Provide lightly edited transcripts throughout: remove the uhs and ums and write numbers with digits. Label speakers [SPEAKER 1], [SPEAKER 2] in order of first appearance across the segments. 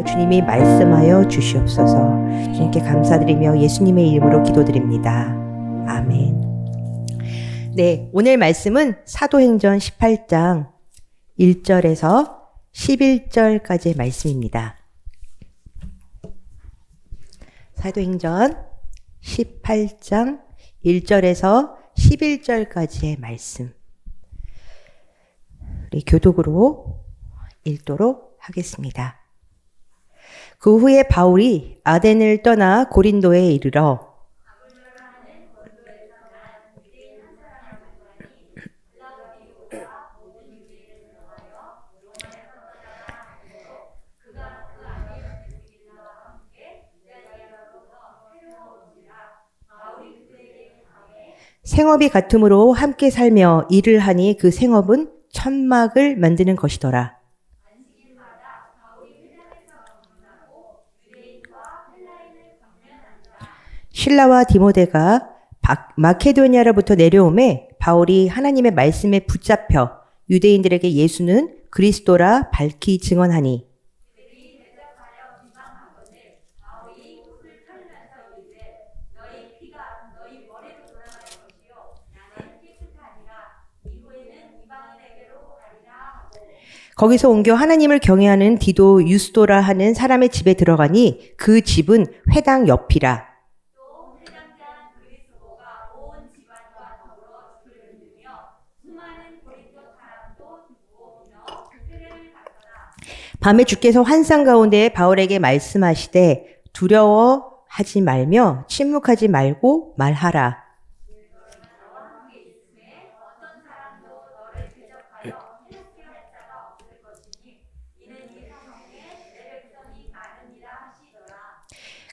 [SPEAKER 1] 주님이 말씀하여 주시옵소서. 주님께 감사드리며 예수님의 이름으로 기도드립니다. 아멘. 네, 오늘 말씀은 사도행전 18장 1절에서 11절까지의 말씀입니다. 사도행전 18장 1절에서 11절까지의 말씀. 우리 교독으로 읽도록 하겠습니다. 그 후에 바울이 아덴을 떠나 고린도에 이르러 생업이 같으므로 함께 살며 일을 하니 그 생업은 천막을 만드는 것이더라. 실라와 디모데가 마케도니아로부터 내려오매 바울이 하나님의 말씀에 붙잡혀 유대인들에게 예수는 그리스도라 밝히 증언하니 거기서 옮겨 하나님을 경외하는 디도 유스도라 하는 사람의 집에 들어가니 그 집은 회당 옆이라. 밤에 주께서 환상 가운데 바울에게 말씀하시되 두려워하지 말며 침묵하지 말고 말하라.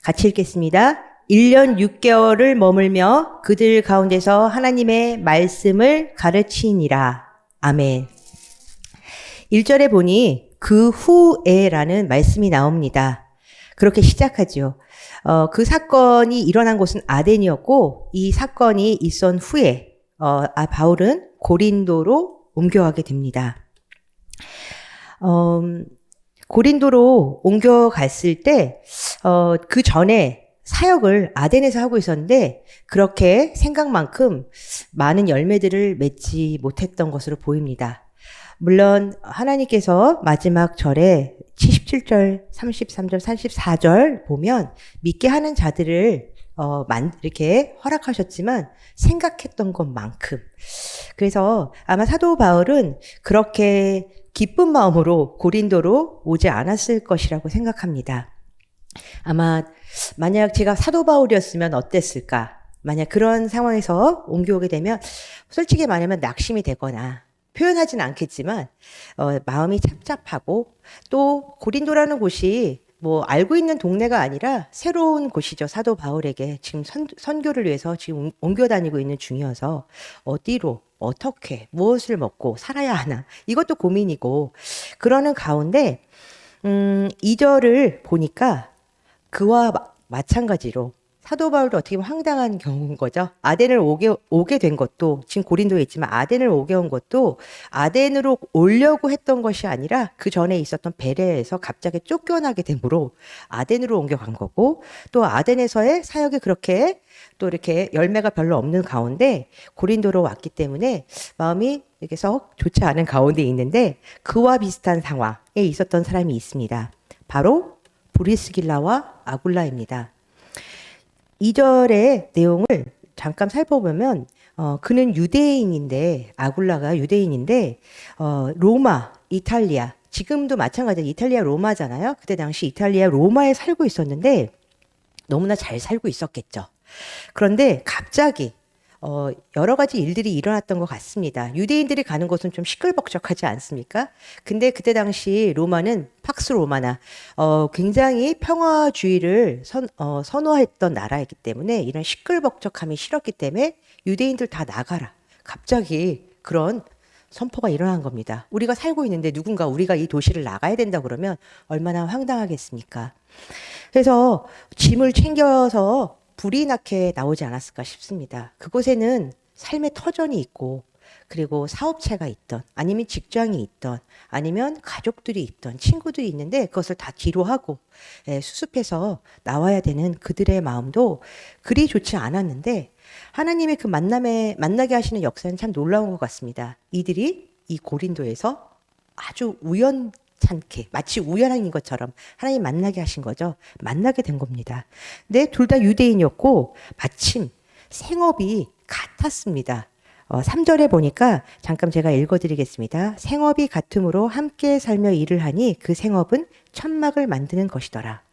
[SPEAKER 1] 같이 읽겠습니다. 1년 6개월을 머물며 그들 가운데서 하나님의 말씀을 가르치니라. 아멘. 1절에 보니 그 후에라는 말씀이 나옵니다. 그렇게 시작하죠. 그 사건이 일어난 곳은 아덴이었고 이 사건이 있은 후에 바울은 고린도로 옮겨가게 됩니다. 고린도로 옮겨갔을 때 그 전에 사역을 아덴에서 하고 있었는데 그렇게 생각만큼 많은 열매들을 맺지 못했던 것으로 보입니다. 물론 하나님께서 마지막 절에 77절, 33절, 34절 보면 믿게 하는 자들을 이렇게 허락하셨지만 생각했던 것만큼. 그래서 아마 사도 바울은 그렇게 기쁜 마음으로 고린도로 오지 않았을 것이라고 생각합니다. 아마 만약 제가 사도 바울이었으면 어땠을까? 만약 그런 상황에서 옮겨오게 되면 솔직히 말하면 낙심이 되거나 표현하지는 않겠지만 마음이 착잡하고 또 고린도라는 곳이 뭐 알고 있는 동네가 아니라 새로운 곳이죠. 사도 바울에게 지금 선교를 위해서 지금 옮겨 다니고 있는 중이어서 어디로 어떻게 무엇을 먹고 살아야 하나 이것도 고민이고 그러는 가운데 2절을 보니까 그와 마찬가지로 사도 바울도 어떻게 보면 황당한 경우인 거죠. 아덴을 오게 된 것도 지금 고린도에 있지만 아덴을 오게 온 것도 아덴으로 오려고 했던 것이 아니라 그 전에 있었던 베레에서 갑자기 쫓겨나게 되므로 아덴으로 옮겨간 거고 또 아덴에서의 사역이 그렇게 또 이렇게 열매가 별로 없는 가운데 고린도로 왔기 때문에 마음이 이렇게 썩 좋지 않은 가운데 있는데 그와 비슷한 상황에 있었던 사람이 있습니다. 바로 브리스길라와 아굴라입니다. 2절의 내용을 잠깐 살펴보면 그는 유대인인데 아굴라가 유대인인데 로마, 이탈리아 지금도 마찬가지로 이탈리아 로마잖아요. 그때 당시 이탈리아 로마에 살고 있었는데 너무나 잘 살고 있었겠죠. 그런데 갑자기 여러 가지 일들이 일어났던 것 같습니다. 유대인들이 가는 곳은 좀 시끌벅적하지 않습니까? 근데 그때 당시 로마는 팍스 로마나 굉장히 평화주의를 선호했던 나라이기 때문에 이런 시끌벅적함이 싫었기 때문에 유대인들 다 나가라. 갑자기 그런 선포가 일어난 겁니다. 우리가 살고 있는데 누군가 우리가 이 도시를 나가야 된다 그러면 얼마나 황당하겠습니까? 그래서 짐을 챙겨서 불이 나게 나오지 않았을까 싶습니다. 그곳에는 삶의 터전이 있고 그리고 사업체가 있던, 아니면 직장이 있던, 아니면 가족들이 있던, 친구들이 있는데 그것을 다 뒤로 하고 수습해서 나와야 되는 그들의 마음도 그리 좋지 않았는데 하나님의 그 만나게 하시는 역사는 참 놀라운 것 같습니다. 이들이 이 고린도에서 아주 우연찮게, 마치 우연한 것처럼 하나님 만나게 하신 거죠. 만나게 된 겁니다. 근데 둘 다 유대인이었고 마침 생업이 같았습니다. 3절에 보니까 잠깐 제가 읽어드리겠습니다. 생업이 같음으로 함께 살며 일을 하니 그 생업은 천막을 만드는 것이더라.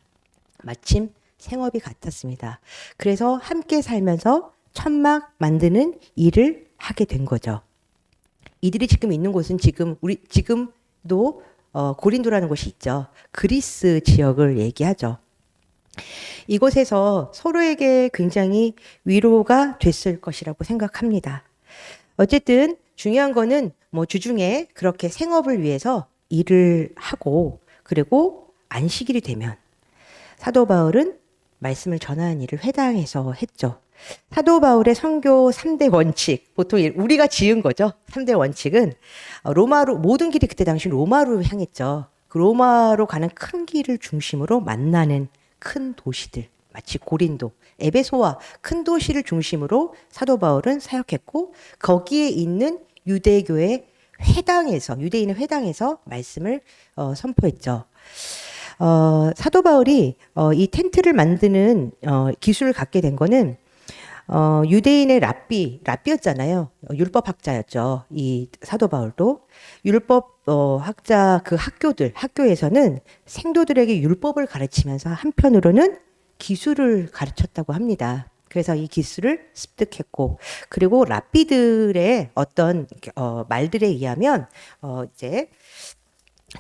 [SPEAKER 1] 마침 생업이 같았습니다. 그래서 함께 살면서 천막 만드는 일을 하게 된 거죠. 이들이 지금 있는 곳은 지금도 고린도라는 곳이 있죠. 그리스 지역을 얘기하죠. 이곳에서 서로에게 굉장히 위로가 됐을 것이라고 생각합니다. 어쨌든 중요한 거는 뭐 주중에 그렇게 생업을 위해서 일을 하고 그리고 안식일이 되면 사도 바울은 말씀을 전하는 일을 회당에서 했죠. 사도 바울의 선교 3대 원칙, 보통 우리가 지은 거죠. 3대 원칙은 로마로, 모든 길이 그때 당시 로마로 향했죠. 그 로마로 가는 큰 길을 중심으로 만나는 큰 도시들, 마치 고린도, 에베소와 큰 도시를 중심으로 사도 바울은 사역했고 거기에 있는 유대교의 유대인의 회당에서 말씀을 선포했죠. 사도 바울이 이 텐트를 만드는 기술을 갖게 된 거는 유대인의 랍비였잖아요. 율법학자였죠. 이 사도 바울도 율법 학자 그 학교에서는 생도들에게 율법을 가르치면서 한편으로는 기술을 가르쳤다고 합니다. 그래서 이 기술을 습득했고, 그리고 랍비들의 어떤 말들에 의하면 이제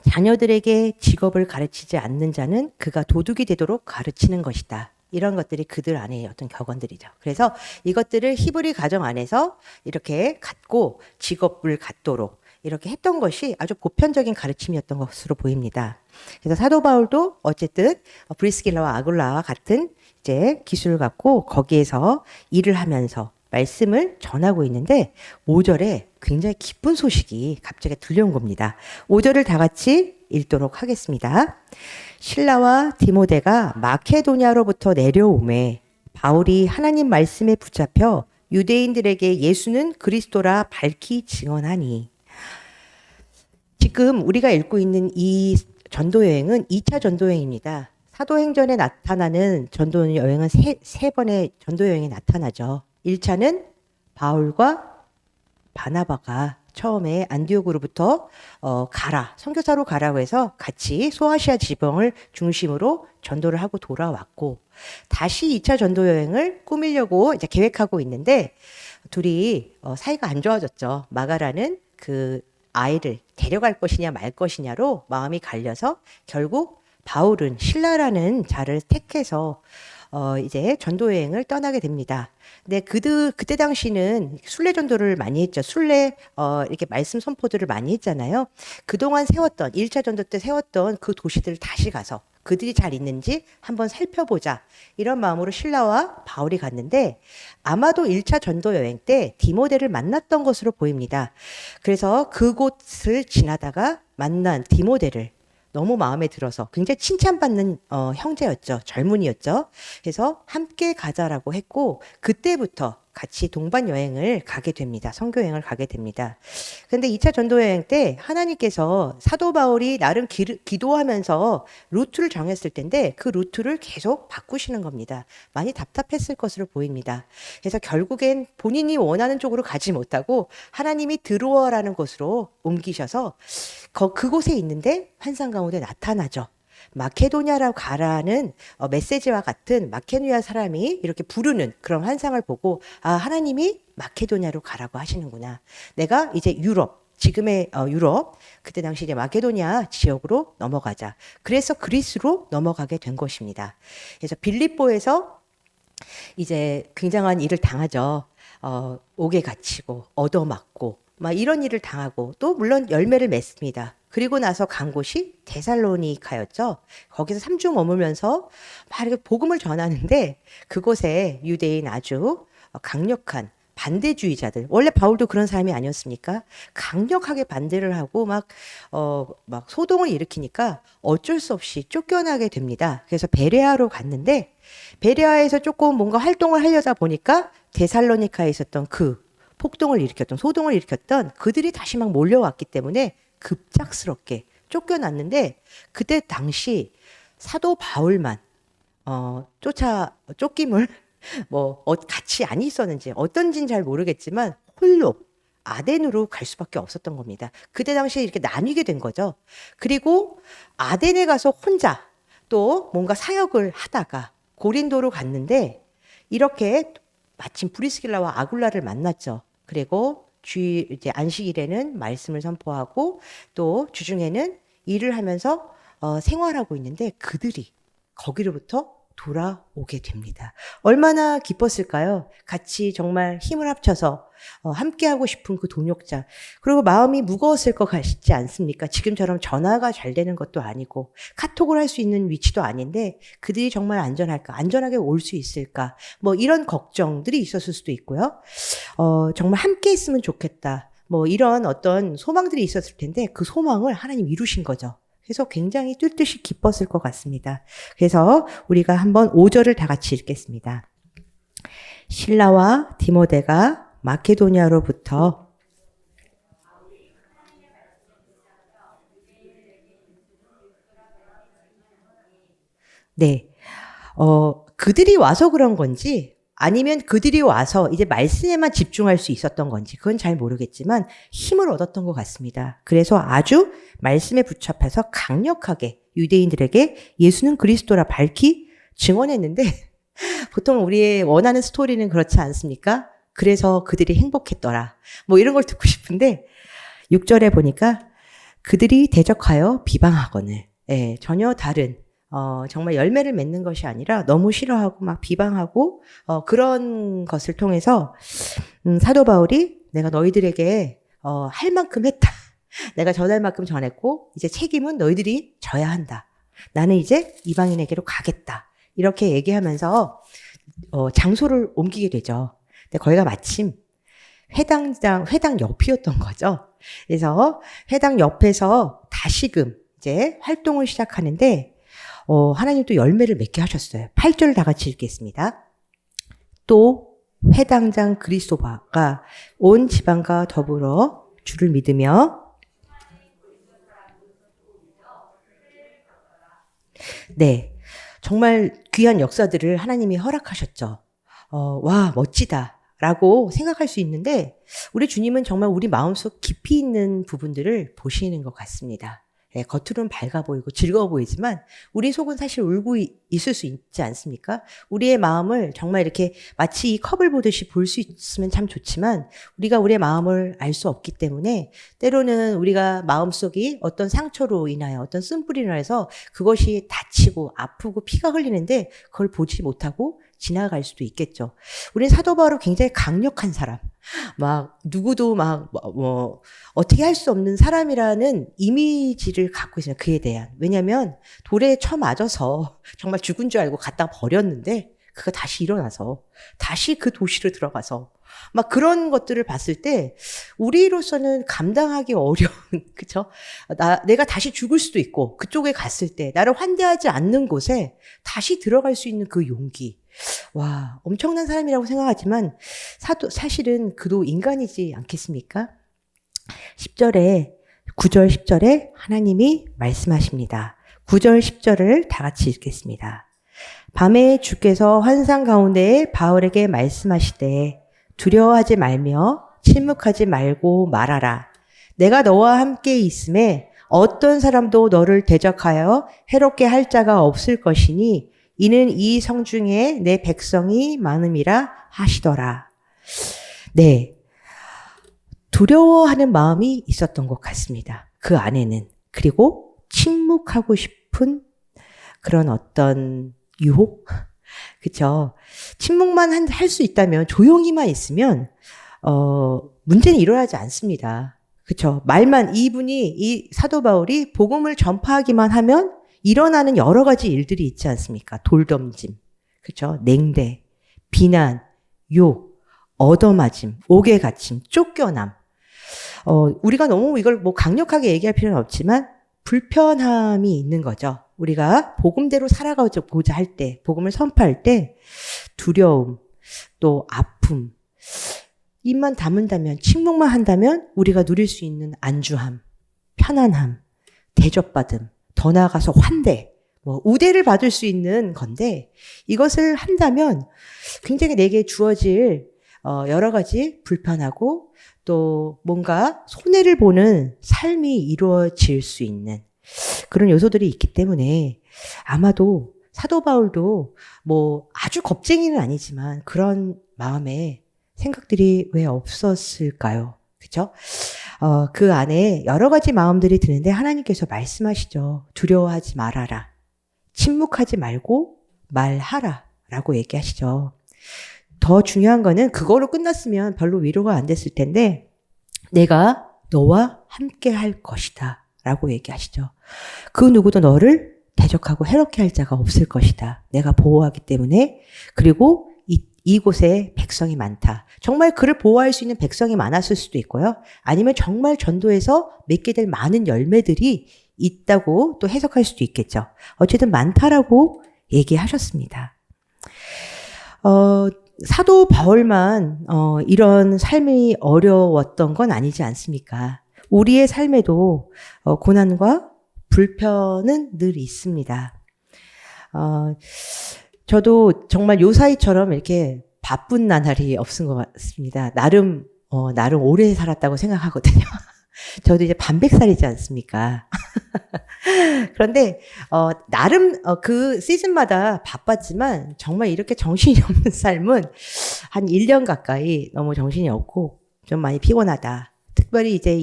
[SPEAKER 1] 자녀들에게 직업을 가르치지 않는 자는 그가 도둑이 되도록 가르치는 것이다. 이런 것들이 그들 안에 어떤 격언들이죠. 그래서 이것들을 히브리 가정 안에서 이렇게 갖고 직업을 갖도록 이렇게 했던 것이 아주 보편적인 가르침이었던 것으로 보입니다. 그래서 사도 바울도 어쨌든 브리스길라와 아굴라와 같은 이제 기술을 갖고 거기에서 일을 하면서 말씀을 전하고 있는데 5절에 굉장히 기쁜 소식이 갑자기 들려온 겁니다. 5절을 다 같이 읽도록 하겠습니다. 실라와 디모데가 마케도냐로부터 내려오매 바울이 하나님 말씀에 붙잡혀 유대인들에게 예수는 그리스도라 밝히 증언하니. 지금 우리가 읽고 있는 이 전도 여행은 2차 전도 여행입니다. 사도행전에 나타나는 전도 여행은 세 번의 전도 여행이 나타나죠. 1차는 바울과 바나바가 처음에 안디옥으로부터 선교사로 가라고 해서 같이 소아시아 지방을 중심으로 전도를 하고 돌아왔고, 다시 2차 전도 여행을 꾸미려고 이제 계획하고 있는데 둘이 사이가 안 좋아졌죠. 마가라는 그 아이를 데려갈 것이냐 말 것이냐로 마음이 갈려서 결국 바울은 신라라는 자를 택해서 이제 전도 여행을 떠나게 됩니다. 근데 그때 당시는 순례 전도를 많이 했죠. 이렇게 말씀 선포들을 많이 했잖아요. 그동안 1차 전도 때 세웠던 그 도시들을 다시 가서 그들이 잘 있는지 한번 살펴보자. 이런 마음으로 신라와 바울이 갔는데 아마도 1차 전도 여행 때 디모데를 만났던 것으로 보입니다. 그래서 그곳을 지나다가 만난 디모데를 너무 마음에 들어서 굉장히 칭찬받는 형제였죠. 젊은이였죠. 그래서 함께 가자라고 했고 그때부터 같이 동반 여행을 가게 됩니다. 선교 여행을 가게 됩니다. 그런데 2차 전도 여행 때 하나님께서 사도 바울이 나름 기도하면서 루트를 정했을 텐데 그 루트를 계속 바꾸시는 겁니다. 많이 답답했을 것으로 보입니다. 그래서 결국엔 본인이 원하는 쪽으로 가지 못하고 하나님이 드로어라는 곳으로 옮기셔서 그곳에 있는데 환상 가운데 나타나죠. 마케도냐라고 가라는 메시지와 같은 마케도냐 사람이 이렇게 부르는 그런 환상을 보고 하나님이 마케도냐로 가라고 하시는구나. 내가 이제 지금의 유럽, 그때 당시 이제 마케도냐 지역으로 넘어가자. 그래서 그리스로 넘어가게 된 것입니다. 그래서 빌립보에서 이제 굉장한 일을 당하죠. 옥에 갇히고 얻어맞고 막 이런 일을 당하고 또 물론 열매를 맺습니다. 그리고 나서 간 곳이 데살로니카였죠. 거기서 3주 머물면서 막 이렇게 복음을 전하는데 그곳에 유대인 아주 강력한 반대주의자들. 원래 바울도 그런 사람이 아니었습니까? 강력하게 반대를 하고 막 소동을 일으키니까 어쩔 수 없이 쫓겨나게 됩니다. 그래서 베레아로 갔는데 베레아에서 조금 뭔가 활동을 하려다 보니까 데살로니카에 있었던 그 폭동을 일으켰던 소동을 일으켰던 그들이 다시 막 몰려왔기 때문에 급작스럽게 쫓겨났는데 그때 당시 사도 바울만 쫓김을 같이 안 있었는지 어떤지는 잘 모르겠지만 홀로 아덴으로 갈 수밖에 없었던 겁니다. 그때 당시에 이렇게 나뉘게 된 거죠. 그리고 아덴에 가서 혼자 또 뭔가 사역을 하다가 고린도로 갔는데 이렇게 마침 브리스길라와 아굴라를 만났죠. 그리고 이제 안식일에는 말씀을 선포하고 또 주중에는 일을 하면서 생활하고 있는데 그들이 거기로부터 돌아오게 됩니다. 얼마나 기뻤을까요? 같이 정말 힘을 합쳐서 함께하고 싶은 그 동역자. 그리고 마음이 무거웠을 것 같지 않습니까? 지금처럼 전화가 잘 되는 것도 아니고 카톡을 할 수 있는 위치도 아닌데 그들이 정말 안전할까? 안전하게 올 수 있을까? 이런 걱정들이 있었을 수도 있고요. 정말 함께 있으면 좋겠다. 이런 어떤 소망들이 있었을 텐데 그 소망을 하나님 이루신 거죠. 그래서 굉장히 뜰뜻이 기뻤을 것 같습니다. 그래서 우리가 한번 5절을 다 같이 읽겠습니다. 실라와 디모데가 마케도니아로부터 그들이 와서 그런 건지 아니면 그들이 와서 이제 말씀에만 집중할 수 있었던 건지 그건 잘 모르겠지만 힘을 얻었던 것 같습니다. 그래서 아주 말씀에 붙잡혀서 강력하게 유대인들에게 예수는 그리스도라 밝히 증언했는데 보통 우리의 원하는 스토리는 그렇지 않습니까? 그래서 그들이 행복했더라. 이런 걸 듣고 싶은데 6절에 보니까 그들이 대적하여 비방하거늘 전혀 다른 정말 열매를 맺는 것이 아니라 너무 싫어하고 막 비방하고 그런 것을 통해서 사도 바울이 내가 너희들에게 할 만큼 했다. 내가 전할 만큼 전했고 이제 책임은 너희들이 져야 한다. 나는 이제 이방인에게로 가겠다. 이렇게 얘기하면서 장소를 옮기게 되죠. 근데 거기가 마침 회당 옆이었던 거죠. 그래서 회당 옆에서 다시금 이제 활동을 시작하는데 하나님 또 열매를 맺게 하셨어요. 8절 다 같이 읽겠습니다. 또 회당장 그리스도바가 온 지방과 더불어 주를 믿으며 정말 귀한 역사들을 하나님이 허락하셨죠. 와 멋지다 라고 생각할 수 있는데 우리 주님은 정말 우리 마음속 깊이 있는 부분들을 보시는 것 같습니다. 겉으로는 밝아 보이고 즐거워 보이지만 우리 속은 사실 울고 있을 수 있지 않습니까? 우리의 마음을 정말 이렇게 마치 이 컵을 보듯이 볼 수 있으면 참 좋지만 우리가 우리의 마음을 알 수 없기 때문에 때로는 우리가 마음속이 어떤 상처로 인하여 어떤 쓴뿌리로 인해서 그것이 다치고 아프고 피가 흘리는데 그걸 보지 못하고 지나갈 수도 있겠죠. 우리는 사도 바울은 굉장히 강력한 사람, 누구도 어떻게 할 수 없는 사람이라는 이미지를 갖고 있어요. 그에 대한. 왜냐면 돌에 쳐맞아서 정말 죽은 줄 알고 갖다 버렸는데 그가 다시 일어나서 다시 그 도시로 들어가서 그런 것들을 봤을 때 우리로서는 감당하기 어려운 그쵸? 내가 다시 죽을 수도 있고 그쪽에 갔을 때 나를 환대하지 않는 곳에 다시 들어갈 수 있는 그 용기. 와, 엄청난 사람이라고 생각하지만 사실은 그도 인간이지 않겠습니까? 9절 10절에 하나님이 말씀하십니다. 9절 10절을 다 같이 읽겠습니다. 밤에 주께서 환상 가운데 바울에게 말씀하시되 두려워하지 말며 침묵하지 말고 말하라. 내가 너와 함께 있음에 어떤 사람도 너를 대적하여 해롭게 할 자가 없을 것이니 이는 이 성중에 내 백성이 많음이라 하시더라. 두려워하는 마음이 있었던 것 같습니다. 그 안에는. 그리고 침묵하고 싶은 그런 어떤 유혹? 그쵸? 침묵만 할 수 있다면, 조용히만 있으면, 문제는 일어나지 않습니다. 그쵸? 이 사도 바울이 복음을 전파하기만 하면 일어나는 여러 가지 일들이 있지 않습니까? 돌덤짐, 그쵸? 냉대, 비난, 욕, 얻어맞음, 옥에 갇힘, 쫓겨남. 우리가 너무 이걸 뭐 강력하게 얘기할 필요는 없지만 불편함이 있는 거죠. 우리가 복음대로 살아가고자 할 때, 복음을 선포할 때 두려움, 또 아픔, 입만 다문다면, 침묵만 한다면 우리가 누릴 수 있는 안주함, 편안함, 대접받음, 더 나아가서 환대, 뭐 우대를 받을 수 있는 건데 이것을 한다면 굉장히 내게 주어질 여러 가지 불편하고 또 뭔가 손해를 보는 삶이 이루어질 수 있는 그런 요소들이 있기 때문에 아마도 사도 바울도 뭐 아주 겁쟁이는 아니지만 그런 마음에 생각들이 왜 없었을까요? 그죠? 그 안에 여러 가지 마음들이 드는데 하나님께서 말씀하시죠. 두려워하지 말아라. 침묵하지 말고 말하라. 라고 얘기하시죠. 더 중요한 거는 그거로 끝났으면 별로 위로가 안 됐을 텐데 내가 너와 함께 할 것이다. 라고 얘기하시죠. 그 누구도 너를 대적하고 해롭게 할 자가 없을 것이다. 내가 보호하기 때문에 그리고 이곳에 백성이 많다. 정말 그를 보호할 수 있는 백성이 많았을 수도 있고요. 아니면 정말 전도에서 맺게 될 많은 열매들이 있다고 또 해석할 수도 있겠죠. 어쨌든 많다라고 얘기하셨습니다. 사도 바울만 이런 삶이 어려웠던 건 아니지 않습니까? 우리의 삶에도 고난과 불편은 늘 있습니다. 저도 정말 요사이처럼 이렇게 바쁜 나날이 없은 것 같습니다. 나름 오래 살았다고 생각하거든요. 저도 이제 반백살이지 않습니까? 그런데, 나름, 그 시즌마다 바빴지만, 정말 이렇게 정신이 없는 삶은 한 1년 가까이 너무 정신이 없고, 좀 많이 피곤하다. 특별히 이제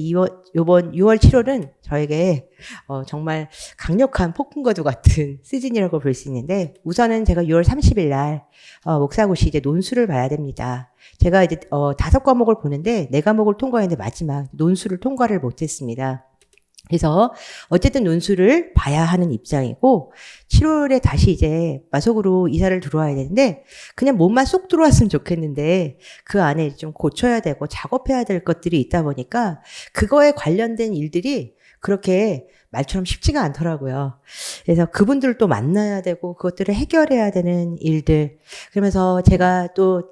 [SPEAKER 1] 요번 6월, 7월은 저에게, 정말 강력한 폭풍과도 같은 시즌이라고 볼 수 있는데, 우선은 제가 6월 30일 날, 목사고시 이제 논술을 봐야 됩니다. 제가 이제, 5과목을 보는데, 4과목을 통과했는데 마지막 논술을 통과를 못했습니다. 그래서 어쨌든 논술을 봐야 하는 입장이고 7월에 다시 이제 마속으로 이사를 들어와야 되는데 그냥 몸만 쏙 들어왔으면 좋겠는데 그 안에 좀 고쳐야 되고 작업해야 될 것들이 있다 보니까 그거에 관련된 일들이 그렇게 말처럼 쉽지가 않더라고요. 그래서 그분들을 또 만나야 되고 그것들을 해결해야 되는 일들. 그러면서 제가 또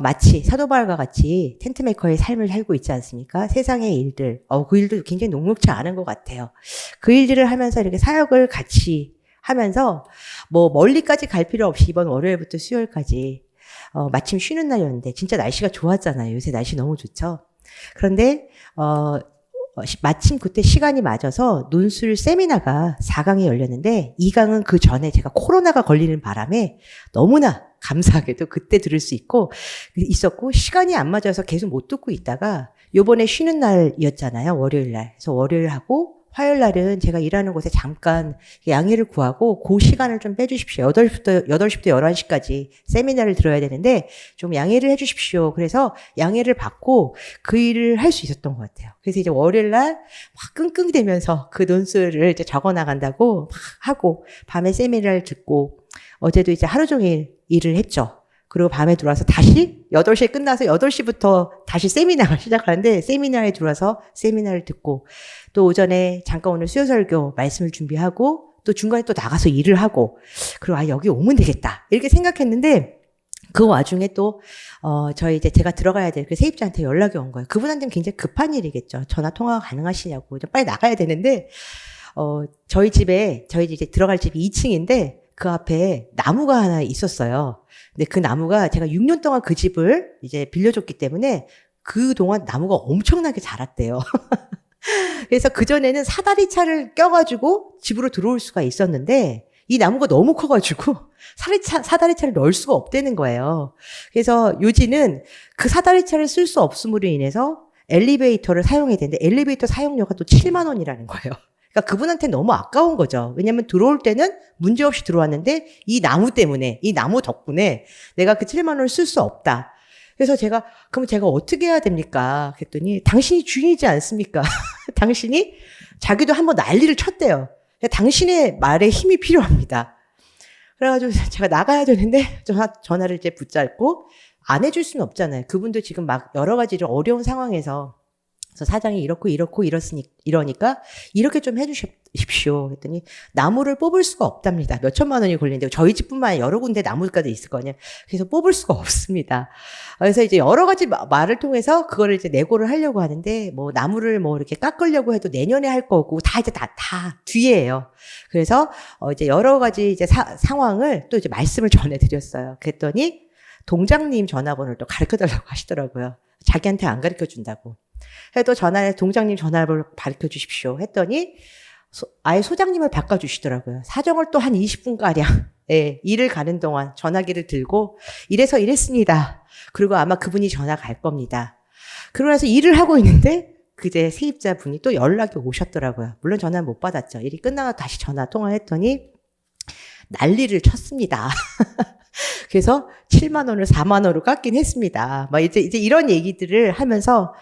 [SPEAKER 1] 마치 사도 바울과 같이 텐트메이커의 삶을 살고 있지 않습니까? 세상의 일들. 그 일도 굉장히 녹록지 않은 것 같아요. 그 일들을 하면서 이렇게 사역을 같이 하면서 뭐 멀리까지 갈 필요 없이 이번 월요일부터 수요일까지 마침 쉬는 날이었는데 진짜 날씨가 좋았잖아요. 요새 날씨 너무 좋죠. 그런데 마침 그때 시간이 맞아서 논술 세미나가 4강이 열렸는데 2강은 그 전에 제가 코로나가 걸리는 바람에 너무나 감사하게도 그때 들을 수 있었고 시간이 안 맞아서 계속 못 듣고 있다가 요번에 쉬는 날이었잖아요. 월요일 날. 그래서 월요일하고 화요일 날은 제가 일하는 곳에 잠깐 양해를 구하고 그 시간을 좀 빼주십시오. 8시부터 11시까지 세미나를 들어야 되는데 좀 양해를 해주십시오. 그래서 양해를 받고 그 일을 할 수 있었던 것 같아요. 그래서 이제 월요일 날 막 끙끙대면서 그 논술을 이제 적어 나간다고 막 하고 밤에 세미나를 듣고 어제도 이제 하루 종일 일을 했죠. 그리고 밤에 들어와서 다시 8시에 끝나서 8시부터 다시 세미나가 시작하는데 세미나에 들어와서 세미나를 듣고 또 오전에 잠깐 오늘 수요설교 말씀을 준비하고 또 중간에 또 나가서 일을 하고 그리고 여기 오면 되겠다 이렇게 생각했는데 그 와중에 또 저희 이제 제가 들어가야 될 그 세입자한테 연락이 온 거예요. 그분한테는 굉장히 급한 일이겠죠. 전화 통화가 가능하시냐고 좀 빨리 나가야 되는데 저희 집에 이제 들어갈 집이 2층인데 그 앞에 나무가 하나 있었어요. 근데 그 나무가 제가 6년 동안 그 집을 이제 빌려줬기 때문에 그동안 나무가 엄청나게 자랐대요. 그래서 그전에는 사다리차를 껴가지고 집으로 들어올 수가 있었는데 이 나무가 너무 커가지고 사다리차를 넣을 수가 없다는 거예요. 그래서 요지는 그 사다리차를 쓸 수 없음으로 인해서 엘리베이터를 사용해야 되는데 엘리베이터 사용료가 또 7만 원이라는 거예요. 그러니까 그분한테 너무 아까운 거죠. 왜냐하면 들어올 때는 문제없이 들어왔는데 이 나무 때문에, 이 나무 덕분에 내가 그 7만 원을 쓸 수 없다. 그래서 그럼 제가 어떻게 해야 됩니까? 그랬더니 당신이 주인이지 않습니까? 당신이 자기도 한번 난리를 쳤대요. 당신의 말에 힘이 필요합니다. 그래가지고 제가 나가야 되는데 전화를 이제 붙잡고 안 해줄 수는 없잖아요. 그분도 지금 막 여러 가지로 어려운 상황에서 그래서 사장이 이렇고 이러니까 이렇게 좀 해주십시오. 했더니 나무를 뽑을 수가 없답니다. 몇 천만 원이 걸리는데 저희 집뿐만 아니라 여러 군데 나무가 있을 거 아니에요. 그래서 뽑을 수가 없습니다. 그래서 이제 여러 가지 말을 통해서 그거를 이제 내고를 하려고 하는데 뭐 나무를 뭐 이렇게 깎으려고 해도 내년에 할 거고 다 이제 다 뒤에예요. 그래서 이제 여러 가지 이제 상황을 또 이제 말씀을 전해드렸어요. 그랬더니 동장님 전화번호를 또 가르쳐 달라고 하시더라고요. 자기한테 안 가르쳐 준다고. 해도 동장님 전화를 가르쳐 주십시오. 했더니 아예 소장님을 바꿔주시더라고요. 사정을 또 한 20분가량 예, 일을 가는 동안 전화기를 들고 이래서 이랬습니다. 그리고 아마 그분이 전화 갈 겁니다. 그러고 나서 일을 하고 있는데 그제 세입자분이 또 연락이 오셨더라고요. 물론 전화는 못 받았죠. 일이 끝나고 다시 전화 통화했더니 난리를 쳤습니다. 그래서 7만 원을 4만 원으로 깎긴 했습니다. 막 이제 이런 얘기들을 하면서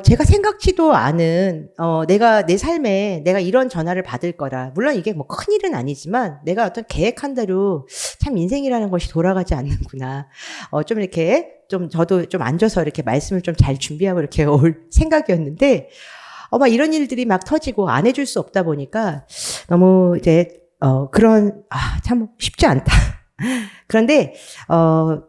[SPEAKER 1] 제가 생각지도 않은, 내가 내 삶에 내가 이런 전화를 받을 거라. 물론 이게 뭐 큰일은 아니지만 내가 어떤 계획한 대로 참 인생이라는 것이 돌아가지 않는구나. 좀 이렇게 저도 좀 앉아서 이렇게 말씀을 좀 잘 준비하고 이렇게 올 생각이었는데, 막 이런 일들이 막 터지고 안 해줄 수 없다 보니까 너무 이제, 참 쉽지 않다. 그런데,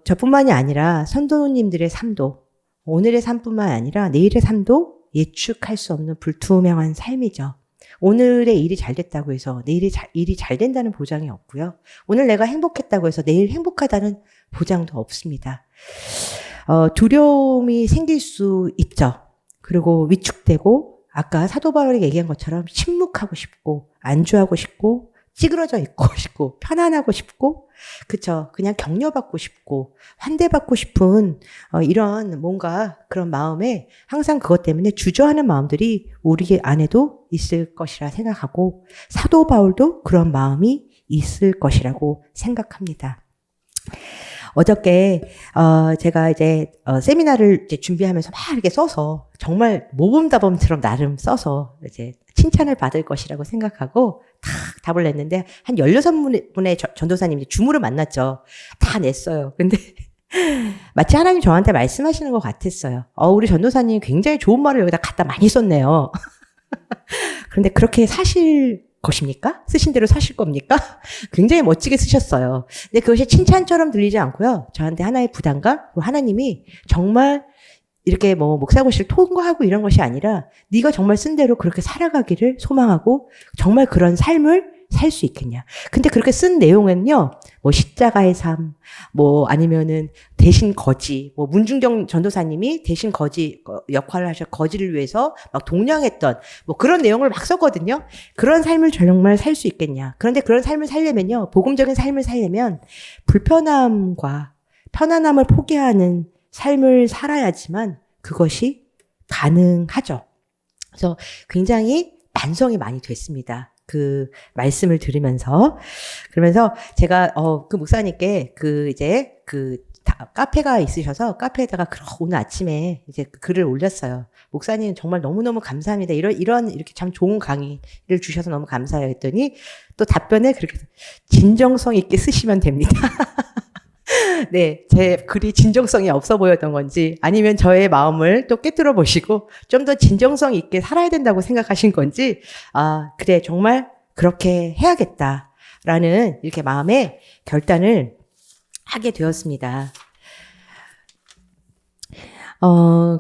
[SPEAKER 1] 저뿐만이 아니라 선도님들의 삶도 오늘의 삶뿐만 아니라 내일의 삶도 예측할 수 없는 불투명한 삶이죠. 오늘의 일이 잘 됐다고 해서 내일의 일이 잘 된다는 보장이 없고요. 오늘 내가 행복했다고 해서 내일 행복하다는 보장도 없습니다. 두려움이 생길 수 있죠. 그리고 위축되고 아까 사도 바울이 얘기한 것처럼 침묵하고 싶고 안주하고 싶고 찌그러져 있고 싶고 편안하고 싶고 그쵸 그냥 격려받고 싶고 환대받고 싶은 이런 뭔가 그런 마음에 항상 그것 때문에 주저하는 마음들이 우리 안에도 있을 것이라 생각하고 사도 바울도 그런 마음이 있을 것이라고 생각합니다. 어저께 제가 이제 세미나를 이제 준비하면서 막 이렇게 써서 정말 모범답안처럼 나름 써서 이제 칭찬을 받을 것이라고 생각하고 다 답을 냈는데 한 16분의 전도사님이 주무를 만났죠. 다 냈어요. 근데 마치 하나님 저한테 말씀하시는 것 같았어요. 우리 전도사님이 굉장히 좋은 말을 여기다 갖다 많이 썼네요. 그런데 그렇게 사실 것입니까? 쓰신 대로 사실 겁니까? 굉장히 멋지게 쓰셨어요. 근데 그것이 칭찬처럼 들리지 않고요. 저한테 하나의 부담감, 그리고 하나님이 정말 이렇게 뭐 목사고시를 통과하고 이런 것이 아니라 네가 정말 쓴 대로 그렇게 살아가기를 소망하고 정말 그런 삶을 살 수 있겠냐. 근데 그렇게 쓴 내용은요, 뭐 십자가의 삶, 뭐 아니면은 대신 거지, 뭐 문중경 전도사님이 대신 거지 역할을 하셔 거지를 위해서 막 동냥했던 뭐 그런 내용을 막 썼거든요. 그런 삶을 정말 살 수 있겠냐. 그런데 그런 삶을 살려면요, 복음적인 삶을 살려면 불편함과 편안함을 포기하는 삶을 살아야지만 그것이 가능하죠. 그래서 굉장히 반성이 많이 됐습니다. 그 말씀을 들으면서. 그러면서 제가 그 목사님께 카페가 있으셔서 카페에다가 오늘 아침에 이제 글을 올렸어요. 목사님 정말 너무너무 감사합니다. 이렇게 참 좋은 강의를 주셔서 너무 감사해요. 했더니 또 답변에 그렇게 진정성 있게 쓰시면 됩니다. 네, 제 글이 진정성이 없어 보였던 건지 아니면 저의 마음을 또 깨뜨려 보시고 좀 더 진정성 있게 살아야 된다고 생각하신 건지 그래 정말 그렇게 해야겠다라는 이렇게 마음의 결단을 하게 되었습니다.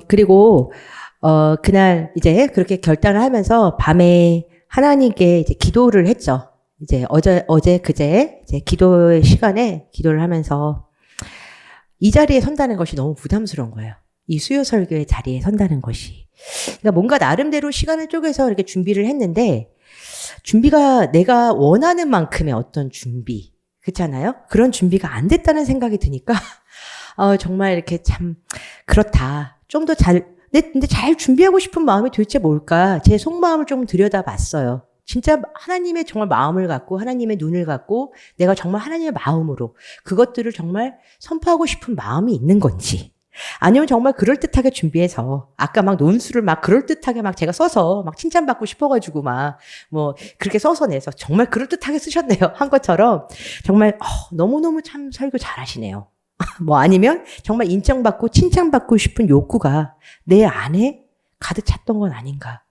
[SPEAKER 1] 그리고 그날 이제 그렇게 결단을 하면서 밤에 하나님께 이제 기도를 했죠. 이제 그제 이제 기도의 시간에 기도를 하면서 이 자리에 선다는 것이 너무 부담스러운 거예요. 이 수요 설교의 자리에 선다는 것이. 그러니까 뭔가 나름대로 시간을 쪼개서 이렇게 준비를 했는데 준비가 내가 원하는 만큼의 어떤 준비, 그렇잖아요? 그런 준비가 안 됐다는 생각이 드니까 정말 이렇게 참 그렇다. 좀 더 근데 잘 준비하고 싶은 마음이 도대체 뭘까? 제 속마음을 좀 들여다봤어요. 진짜 하나님의 정말 마음을 갖고 하나님의 눈을 갖고 내가 정말 하나님의 마음으로 그것들을 정말 선포하고 싶은 마음이 있는 건지 아니면 정말 그럴듯하게 준비해서 아까 막 논술을 막 그럴듯하게 막 제가 써서 막 칭찬받고 싶어가지고 막 뭐 그렇게 써서 내서 정말 그럴듯하게 쓰셨네요. 한 것처럼 정말 너무너무 참 설교 잘하시네요. 뭐 아니면 정말 인정받고 칭찬받고 싶은 욕구가 내 안에 가득 찼던 건 아닌가.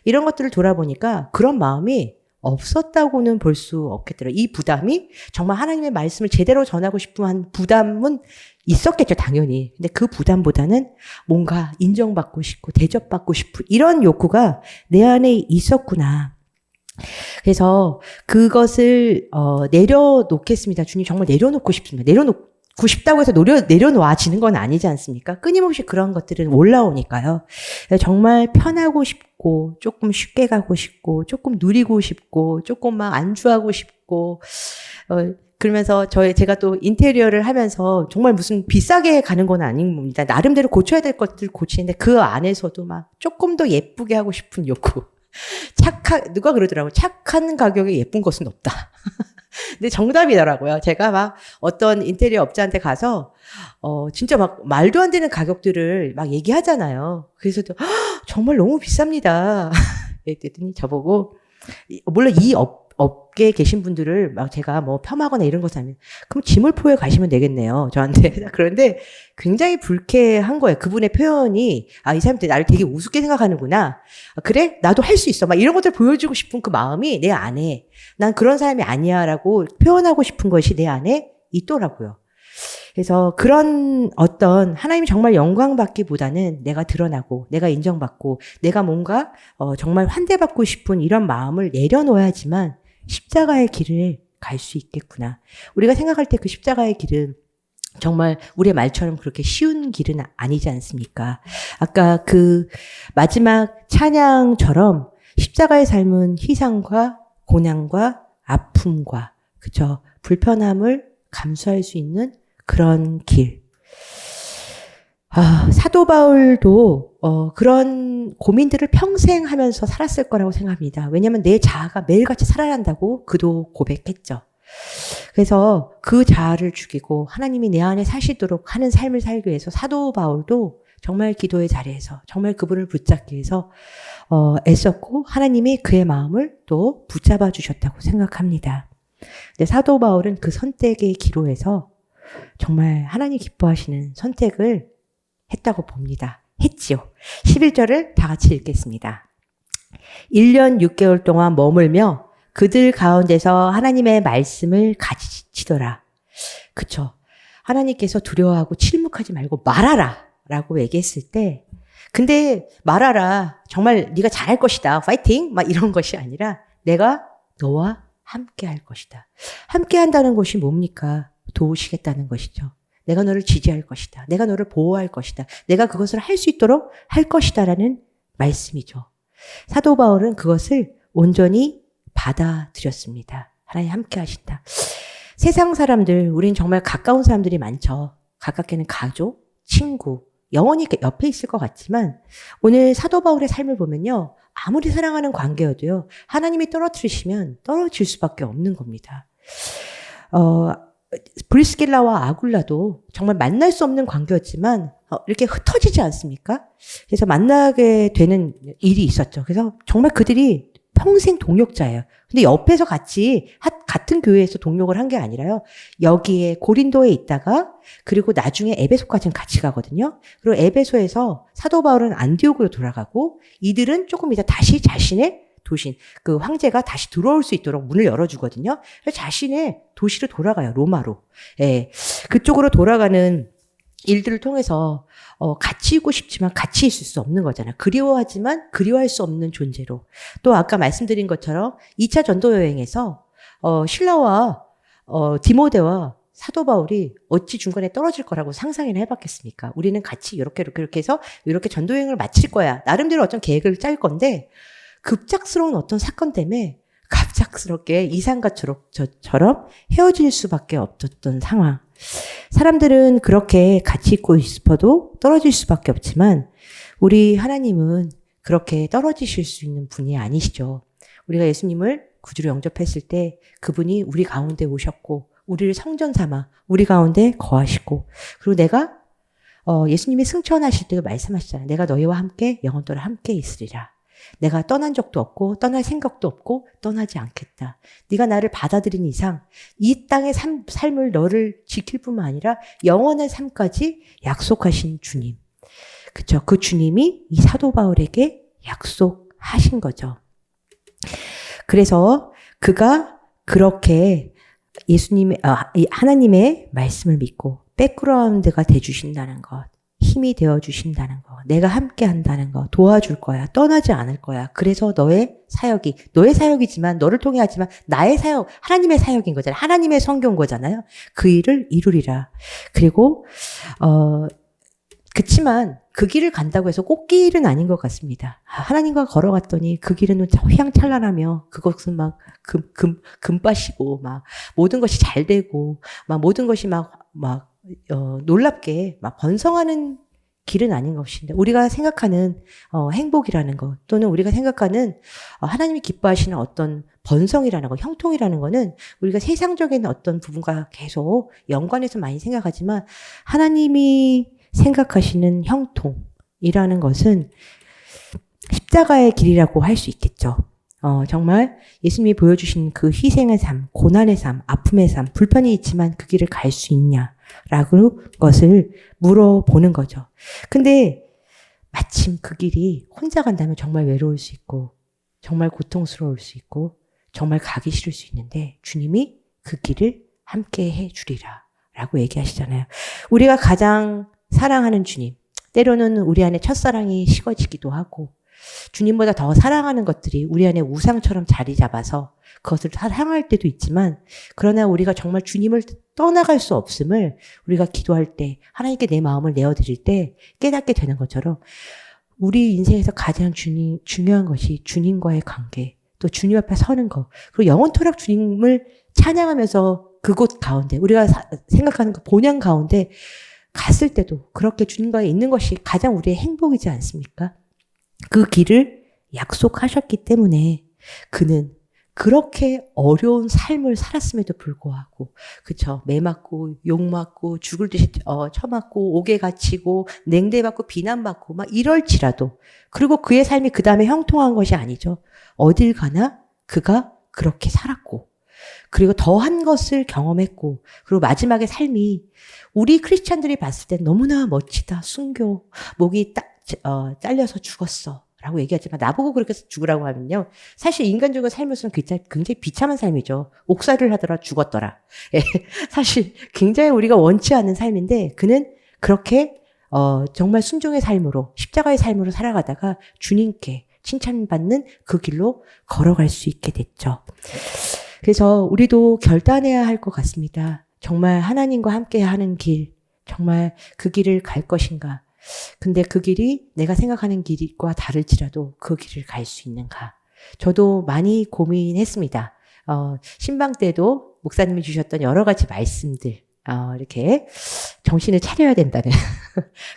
[SPEAKER 1] 이런 것들을 돌아보니까 그런 마음이 없었다고는 볼 수 없겠더라고요. 이 부담이 정말 하나님의 말씀을 제대로 전하고 싶은 한 부담은 있었겠죠, 당연히. 근데 그 부담보다는 뭔가 인정받고 싶고 대접받고 싶은 이런 욕구가 내 안에 있었구나. 그래서 그것을 내려놓겠습니다. 주님 정말 내려놓고 싶습니다. 내려놓고 싶다고 해서 내려놓아지는 건 아니지 않습니까? 끊임없이 그런 것들은 올라오니까요. 정말 편하고 싶고 조금 쉽게 가고 싶고 조금 누리고 싶고 조금 막 안주하고 싶고 그러면서 제가 또 인테리어를 하면서 정말 무슨 비싸게 가는 건 아닙니다. 나름대로 고쳐야 될 것들 고치는데 그 안에서도 막 조금 더 예쁘게 하고 싶은 욕구. 누가 그러더라고요. 착한 가격에 예쁜 것은 없다. 근데 정답이더라고요. 제가 막 어떤 인테리어 업자한테 가서, 진짜 막 말도 안 되는 가격들을 막 얘기하잖아요. 그래서 정말 너무 비쌉니다. 그랬더니 저보고, 물론 이 업계에 계신 분들을 막 제가 뭐 폄하거나 이런 것을 하면, 그럼 지물포에 가시면 되겠네요. 저한테. 그런데 굉장히 불쾌한 거예요. 그분의 표현이, 이 사람들 나를 되게 우습게 생각하는구나. 그래? 나도 할 수 있어. 막 이런 것들 보여주고 싶은 그 마음이 내 안에, 난 그런 사람이 아니야 라고 표현하고 싶은 것이 내 안에 있더라고요. 그래서 그런 어떤 하나님이 정말 영광 받기보다는 내가 드러나고 내가 인정받고 내가 뭔가 정말 환대받고 싶은 이런 마음을 내려놓아야지만 십자가의 길을 갈 수 있겠구나. 우리가 생각할 때 그 십자가의 길은 정말 우리의 말처럼 그렇게 쉬운 길은 아니지 않습니까? 아까 그 마지막 찬양처럼 십자가의 삶은 희생과 고난과 아픔과 그죠? 불편함을 감수할 수 있는 그런 길. 사도 바울도 그런 고민들을 평생 하면서 살았을 거라고 생각합니다. 왜냐하면 내 자아가 매일같이 살아난다고 그도 고백했죠. 그래서 그 자아를 죽이고 하나님이 내 안에 사시도록 하는 삶을 살기 위해서 사도 바울도 정말 기도의 자리에서 정말 그분을 붙잡기 위해서 애썼고 하나님이 그의 마음을 또 붙잡아 주셨다고 생각합니다. 근데 사도 바울은 그 선택의 기로에서 정말 하나님 기뻐하시는 선택을 했다고 봅니다. 했지요. 11절을 다 같이 읽겠습니다. 1년 6개월 동안 머물며 그들 가운데서 하나님의 말씀을 가지치더라. 그쵸. 하나님께서 두려워하고 침묵하지 말고 말하라 라고 얘기했을 때 근데 말하라. 정말 네가 잘할 것이다. 파이팅! 막 이런 것이 아니라 내가 너와 함께 할 것이다. 함께 한다는 것이 뭡니까? 도우시겠다는 것이죠. 내가 너를 지지할 것이다. 내가 너를 보호할 것이다. 내가 그것을 할 수 있도록 할 것이다라는 말씀이죠. 사도 바울은 그것을 온전히 받아들였습니다. 하나님 함께 하신다. 세상 사람들, 우린 정말 가까운 사람들이 많죠. 가깝게는 가족, 친구, 영원히 옆에 있을 것 같지만 오늘 사도 바울의 삶을 보면요. 아무리 사랑하는 관계여도요. 하나님이 떨어뜨리시면 떨어질 수밖에 없는 겁니다. 브리스길라와 아굴라도 정말 만날 수 없는 관계였지만 이렇게 흩어지지 않습니까? 그래서 만나게 되는 일이 있었죠. 그래서 정말 그들이 평생 동역자예요. 근데 옆에서 같은 교회에서 동역을 한 게 아니라요. 여기에 고린도에 있다가 그리고 나중에 에베소까지는 같이 가거든요. 그리고 에베소에서 사도 바울은 안디옥으로 돌아가고 이들은 조금 이따 다시 자신의 도시, 그 황제가 다시 들어올 수 있도록 문을 열어주거든요. 자신의 도시로 돌아가요. 로마로. 예. 그쪽으로 돌아가는 일들을 통해서 같이 있고 싶지만 같이 있을 수 없는 거잖아요. 그리워하지만 그리워할 수 없는 존재로. 또 아까 말씀드린 것처럼 2차 전도 여행에서 실라와 디모데와 사도 바울이 어찌 중간에 떨어질 거라고 상상이나 해봤겠습니까? 우리는 같이 이렇게 해서 이렇게 전도 여행을 마칠 거야. 나름대로 어떤 계획을 짤 건데 급작스러운 어떤 사건 때문에 갑작스럽게 이상가처럼 헤어질 수밖에 없었던 상황. 사람들은 그렇게 같이 있고 싶어도 떨어질 수밖에 없지만 우리 하나님은 그렇게 떨어지실 수 있는 분이 아니시죠. 우리가 예수님을 구주로 영접했을 때 그분이 우리 가운데 오셨고 우리를 성전 삼아 우리 가운데 거하시고 그리고 내가 예수님이 승천하실 때도 말씀하시잖아요. 내가 너희와 함께 영원토록 함께 있으리라. 내가 떠난 적도 없고 떠날 생각도 없고 떠나지 않겠다. 네가 나를 받아들인 이상 이 땅의 삶을 너를 지킬 뿐만 아니라 영원의 삶까지 약속하신 주님. 그쵸? 그 주님이 이 사도 바울에게 약속하신 거죠. 그래서 그가 그렇게 하나님의 말씀을 믿고 백그라운드가 돼주신다는 것, 힘이 되어주신다는 것, 내가 함께 한다는 것, 도와줄 거야, 떠나지 않을 거야. 그래서 너의 사역이지만, 너를 통해 하지만, 나의 사역, 하나님의 사역인 거잖아요. 하나님의 성교인 거잖아요. 그 일을 이루리라. 그리고, 그치만 그 길을 간다고 해서 꽃길은 아닌 것 같습니다. 하나님과 걸어갔더니 그 길은 휘황찬란하며 그것은 막 금빠시고 막 모든 것이 잘 되고 막 모든 것이 놀랍게 막 번성하는 길은 아닌 것인데 우리가 생각하는 행복이라는 것 또는 우리가 생각하는 하나님이 기뻐하시는 어떤 번성이라는 것, 형통이라는 거는 우리가 세상적인 어떤 부분과 계속 연관해서 많이 생각하지만 하나님이 생각하시는 형통이라는 것은 십자가의 길이라고 할 수 있겠죠. 정말 예수님이 보여주신 그 희생의 삶, 고난의 삶, 아픔의 삶, 불편이 있지만 그 길을 갈 수 있냐라고 것을 물어보는 거죠. 근데 마침 그 길이 혼자 간다면 정말 외로울 수 있고 정말 고통스러울 수 있고 정말 가기 싫을 수 있는데 주님이 그 길을 함께 해주리라 라고 얘기하시잖아요. 우리가 가장 사랑하는 주님, 때로는 우리 안에 첫사랑이 식어지기도 하고 주님보다 더 사랑하는 것들이 우리 안에 우상처럼 자리 잡아서 그것을 사랑할 때도 있지만 그러나 우리가 정말 주님을 떠나갈 수 없음을 우리가 기도할 때 하나님께 내 마음을 내어드릴 때 깨닫게 되는 것처럼 우리 인생에서 가장 중요한 것이 주님과의 관계 또 주님 앞에 서는 것 그리고 영원토록 주님을 찬양하면서 그곳 가운데 우리가 생각하는 그 본향 가운데 갔을 때도 그렇게 주님과 있는 것이 가장 우리의 행복이지 않습니까? 그 길을 약속하셨기 때문에 그는 그렇게 어려운 삶을 살았음에도 불구하고 그쵸? 매 맞고 욕 맞고 죽을 듯이 쳐맞고 옥에 갇히고 냉대받고 비난받고 막 이럴지라도 그리고 그의 삶이 그 다음에 형통한 것이 아니죠. 어딜 가나 그가 그렇게 살았고 그리고 더한 것을 경험했고 그리고 마지막에 삶이 우리 크리스찬들이 봤을 때 너무나 멋지다. 순교. 목이 잘려서 죽었어. 라고 얘기하지만 나보고 그렇게 죽으라고 하면요. 사실 인간적인 삶으로서는 굉장히 비참한 삶이죠. 옥살이를 하더라 죽었더라. 예, 사실 굉장히 우리가 원치 않는 삶인데 그는 그렇게 정말 순종의 삶으로 십자가의 삶으로 살아가다가 주님께 칭찬받는 그 길로 걸어갈 수 있게 됐죠. 그래서 우리도 결단해야 할 것 같습니다. 정말 하나님과 함께 하는 길, 정말 그 길을 갈 것인가. 근데 그 길이 내가 생각하는 길과 다를지라도 그 길을 갈 수 있는가. 저도 많이 고민했습니다. 신방 때도 목사님이 주셨던 여러 가지 말씀들, 이렇게 정신을 차려야 된다는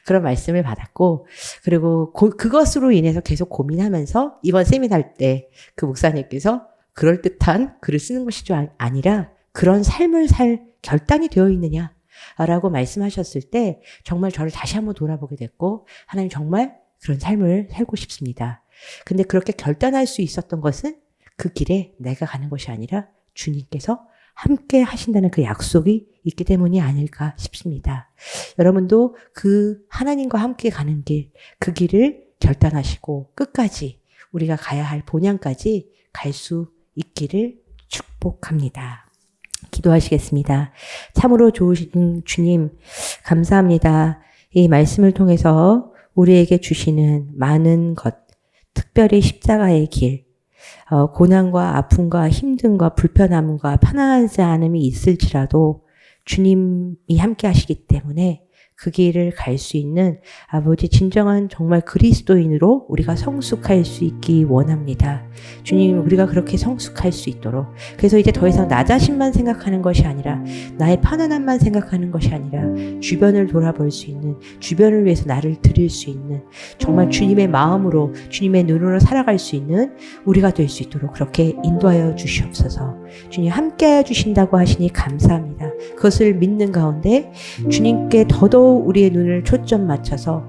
[SPEAKER 1] 그런 말씀을 받았고, 그리고 그것으로 인해서 계속 고민하면서 이번 세미나 때 그 목사님께서 그럴듯한 글을 쓰는 것이 아니라 그런 삶을 살 결단이 되어 있느냐 라고 말씀하셨을 때 정말 저를 다시 한번 돌아보게 됐고 하나님 정말 그런 삶을 살고 싶습니다. 근데 그렇게 결단할 수 있었던 것은 그 길에 내가 가는 것이 아니라 주님께서 함께 하신다는 그 약속이 있기 때문이 아닐까 싶습니다. 여러분도 그 하나님과 함께 가는 길, 그 길을 결단하시고 끝까지 우리가 가야 할 본향까지 갈 수 있기를 축복합니다. 기도하시겠습니다. 참으로 좋으신 주님 감사합니다. 이 말씀을 통해서 우리에게 주시는 많은 것, 특별히 십자가의 길, 고난과 아픔과 힘듦과 불편함과 편안하지 않음이 있을지라도 주님이 함께 하시기 때문에 그 길을 갈 수 있는 아버지 진정한 정말 그리스도인으로 우리가 성숙할 수 있기 원합니다. 주님 우리가 그렇게 성숙할 수 있도록 그래서 이제 더 이상 나 자신만 생각하는 것이 아니라 나의 편안함만 생각하는 것이 아니라 주변을 돌아볼 수 있는 주변을 위해서 나를 드릴 수 있는 정말 주님의 마음으로 주님의 눈으로 살아갈 수 있는 우리가 될 수 있도록 그렇게 인도하여 주시옵소서. 주님 함께하여 주신다고 하시니 감사합니다. 그것을 믿는 가운데 주님께 더더욱 우리의 눈을 초점 맞춰서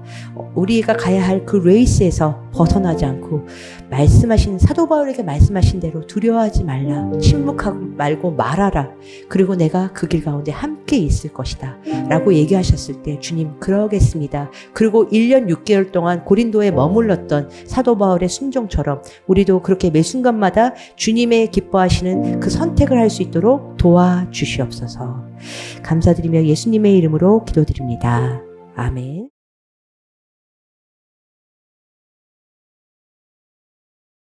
[SPEAKER 1] 우리가 가야 할 그 레이스에서 벗어나지 않고 말씀하신 사도 바울에게 말씀하신 대로 두려워하지 말라. 침묵하고 말고 말하라. 그리고 내가 그 길 가운데 함께 있을 것이다. 라고 얘기하셨을 때 주님 그러겠습니다. 그리고 1년 6개월 동안 고린도에 머물렀던 사도 바울의 순종처럼 우리도 그렇게 매 순간마다 주님의 기뻐하시는 그 선택을 할 수 있도록 도와주시옵소서. 감사드리며 예수님의 이름으로 기도드립니다. 아멘.